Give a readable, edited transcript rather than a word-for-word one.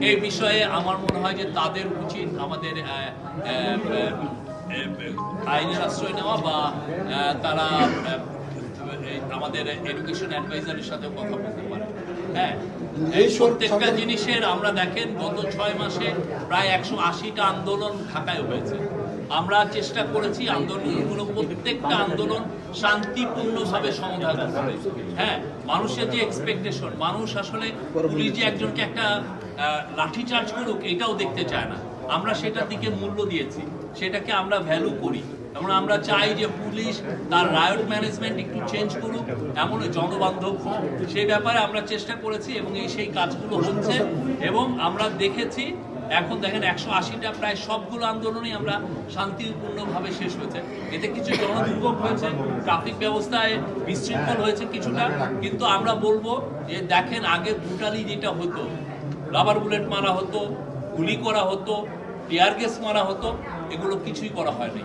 এই বিষয়ে আমার মনে হয় যে তাদের উচিত আমাদের আইনের আশ্রয় নেওয়া বা তারা আমাদের এডুকেশন অ্যাডভাইজারের সাথে কথা বলতে পারে। হ্যাঁ, এই প্রত্যেকটা জিনিসের আমরা দেখেন গত 6 মাসে প্রায় 180টা আন্দোলন ঢাকায় হয়েছে। আমরা চেষ্টা করেছি আন্দোলনগুলো প্রত্যেকটা আন্দোলন শান্তিপূর্ণভাবে সমাধান করতে। হ্যাঁ, মানুষের যে এক্সপেকটেশন, মানুষ আসলে পুলিশ যে একজনকে একটা লাঠিচার্জ করুক এটাও দেখতে চায় না। আমরা সেটার দিকে মূল্য দিয়েছি, সেটাকে আমরা ভ্যালু করি এবং আমরা চাই যে পুলিশ তার রায়ট ম্যানেজমেন্ট একটু চেঞ্জ করুক, এমন জনবান্ধব হোক। সেই ব্যাপারে আমরা চেষ্টা করেছি এবং সেই কাজগুলো হচ্ছে এবং আমরা দেখেছি। এখন দেখেন 180টা প্রায় সবগুলো আন্দোলনই আমরা শান্তিপূর্ণভাবে শেষ হয়েছে। এতে কিছু জনদুর্ভোগ হয়েছে, ট্রাফিক ব্যবস্থায় বিশৃঙ্খল হয়েছে কিছুটা, কিন্তু আমরা বলবো যে দেখেন আগে ব্রুটালি যেটা হতো, রাবার বুলেট মারা হতো, গুলি করা হতো, টিয়ার গ্যাস মারা হতো, এগুলো কিছুই করা হয়নি।